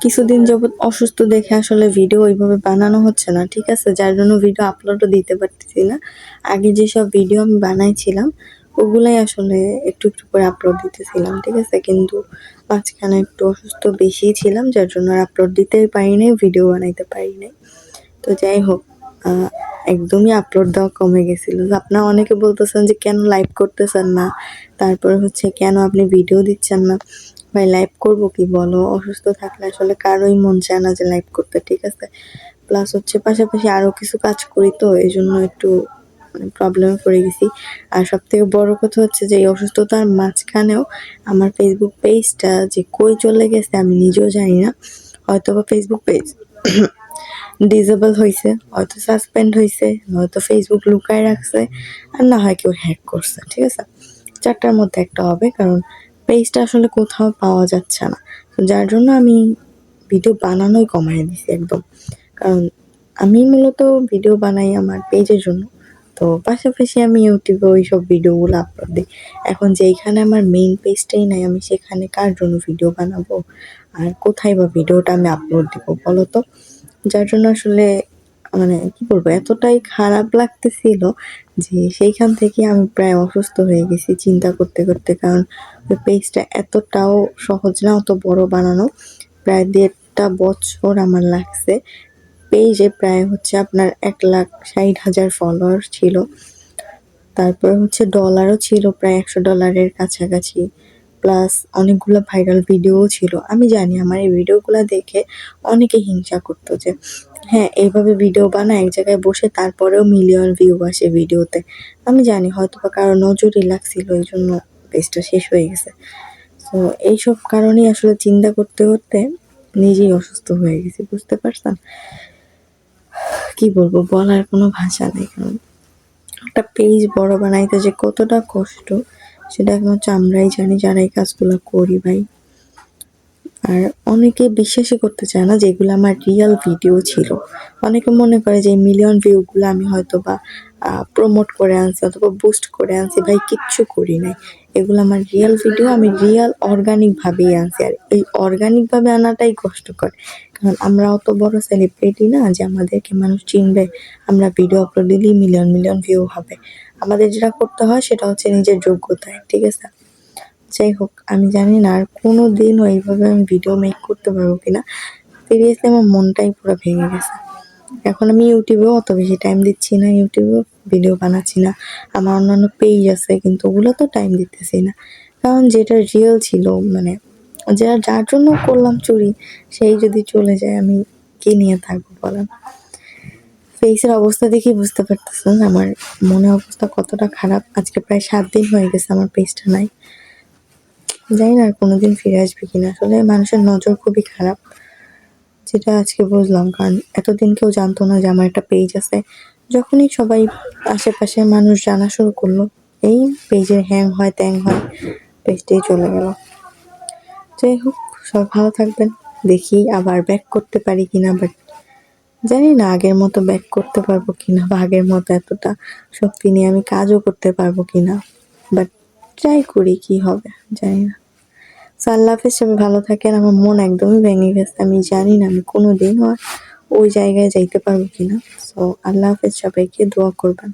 কিছুদিন যাবৎ অসুস্থ দেখে আসলে ভিডিও ওইভাবে বানানো হচ্ছে না, ঠিক আছে? যার জন্য ভিডিও আপলোডও দিতে পারতেছি না। আগে যেসব ভিডিও আমি বানাইছিলাম ওগুলাই আসলে একটু, একটু করে আপলোড দিতেছিলাম, ঠিক আছে? কিন্তু মাঝখানে একটু অসুস্থ বেশিই ছিলাম, যার জন্য আর আপলোড দিতেই পারি নাই, ভিডিও বানাইতে পারি নাই। তো যাই হোক, আ একদমই আপলোড দেওয়া কমে গেছিল। তো আপনারা অনেকে বলতেছেন যে, "কেন লাইভ করতেছেন না? তারপরে হচ্ছে কেন আপনি ভিডিও দিচ্ছেন না?" ভাই লাইভ করব কি বলো? অসুস্থ থাকলে আসলে কারোই মন চায় না যে লাইভ করতে, ঠিক আছে? প্লাস হচ্ছে পাশাপাশি আরো কিছু কাজ করি তো এজন্য একটু মানে প্রবলেমে পড়ে গেছি। আর সবথেকে বড় কথা হচ্ছে যে এই অসুস্থতার মাঝখানেও আমার Facebook পেজটা যে কই চলে গেছে আমি নিজেও জানি না। হয়তোবা Facebook পেজ ডিসেবল হইছে, হয়তো সাসপেন্ড হইছে, নয়তো Facebook লুকায় রাখছে, আর না হয় কেউ হ্যাক করছে, ঠিক আছে? ৪ টার মধ্যে একটা হবে, কারণ পেজটা আসলে কোথাও পাওয়া যাচ্ছে না। তো যার জন্য আমি ভিডিও বানানোই কমায় দিছি একদম। কারণ আমি মূলত ভিডিও বানাই আমার পেজের জন্য। তো পাশাপাশি আমি YouTube এ ওইসব ভিডিওগুলো আপলোড দিই। এখন যেইখানে আমার মেইন পেজটাই নাই, আমি সেখানে কার জন্য ভিডিও বানাবো? আর কোথায় বা ভিডিওটা আমি আপলোড দিব বলো তো? যার জন্য আসলে মানে কি বলবো, এতটাই খারাপ লাগতেছিল যে সেইখান থেকে আমি প্রায় অসুস্থ হয়ে গেছি চিন্তা করতে, করতে। কারণ ওই পেজটা এতটাও সহজ না অত বড় বানানো। প্রায় ১.৫ বছর আমার লাগছে। পেজে প্রায় হচ্ছে আপনার ১,৬০,০০০ ফলোয়ার ছিল। তারপরে হচ্ছে ডলারও ছিল প্রায় $১০০ কাছাকাছি। প্লাস অনেকগুলো ভাইরাল ভিডিওও ছিল। আমি জানি আমার এই ভিডিওগুলা দেখে অনেকে হিংসা করতো যে, হ্যাঁ, এইভাবে ভিডিও বানায় এক জায়গায় বসে তারপরেও মিলিয়ন ভিউ আসে ভিডিওতে। আমি জানি হয়তোবা কারো নজরই লাগছিল এইজন্য পেজটা শেষ হয়ে গেছে। তো এইসব কারণেই আসলে চিন্তা করতে, করতে নিজেই অসুস্থ হয়ে গেছি। বুঝতে পারছেন? কি বলবো? বলার কোনো ভাষা নেই। কারণ একটা পেজ বড় বানাইতে যে কতটা কষ্ট সেটা একমাত্র আমরাই জানি যারা এই কাজগুলো করি ভাই। আর অনেকে বিশ্বাসই করতে চায় না যে এগুলো আমার রিয়াল ভিডিও ছিল। অনেকে মনে করে যে এই মিলিয়ন ভিউ গুলো আমি হয়তোবা প্রমোট করে আনছি অথবা বুস্ট করে আনছি। ভাই কিচ্ছু করি নাই। এগুলো আমার রিয়াল ভিডিও, আমি রিয়াল অর্গানিক ভাবেই আনছি। আর এই অর্গানিক ভাবে আনাটাই কষ্টকর। কারণ আমরা অত বড় সেলিব্রিটি না যে আমাদেরকে মানুষ চিনবে। আমরা ভিডিও আপলোড দিলেই মিলিয়ন, মিলিয়ন ভিউ হবে। আমাদের যেটা করতে হয় সেটা হচ্ছে নিজের যোগ্যতায়, ঠিক আছে? যাই হোক, আমি জানি না আর কোনোদিনও এইভাবে আমি ভিডিও মেক করতে পারবো কিনা। সিরিয়াসলি আমার মনটাই পুরো ভেঙে গেছে। এখন আমি ইউটিউবেও অত বেশি টাইম দিচ্ছি না, ইউটিউবেও ভিডিও বানাচ্ছি না। আমার অন্যান্য পেজ আছে কিন্তু ওগুলোতেও টাইম দিতেছি না। কারণ যেটা রিয়েল ছিল, মানে যার জন্য করলাম চুরি, সেই যদি চলে যায় আমি কি নিয়ে থাকবো বলেন? ফেসের অবস্থা দেখেই বুঝতে পারতেছেন আমার মনের অবস্থা কতটা খারাপ। আজকে প্রায় ৭ দিন হয়ে গেছে আমার পেজটা নাই। জানি না আর কোনোদিন ফিরে আসবে কিনা। আসলে মানুষের নজর খুবই খারাপ, যেটা আজকে বুঝলাম। কারণ এতদিন কেউ জানতো না যে আমার একটা পেজ আছে। যখনই সবাই আশেপাশের মানুষ জানা শুরু করলো, এই পেজের হ্যাং হয় ত্যাং হয়, পেজটাই চলে গেল। যাই হোক, সবাই ভালো থাকবেন। দেখি আবার ব্যাক করতে পারি কিনা, বাট জানি না আগের মতো ব্যাক করতে পারবো কিনা, বা আগের মতো এতটা শক্তি নিয়ে আমি কাজও করতে পারবো কিনা। বাট ট্রাই করি, কি হবে জানি না। সো আল্লাহ হাফেজ, সবাই ভালো থাকেন। আমার মন একদমই ভেঙে গেছে। আমি জানি না আমি কোনোদিনও আর ওই জায়গায় যাইতে পারবো কিনা। সো আল্লাহ হাফেজ, সবাইকে দোয়া করবেন।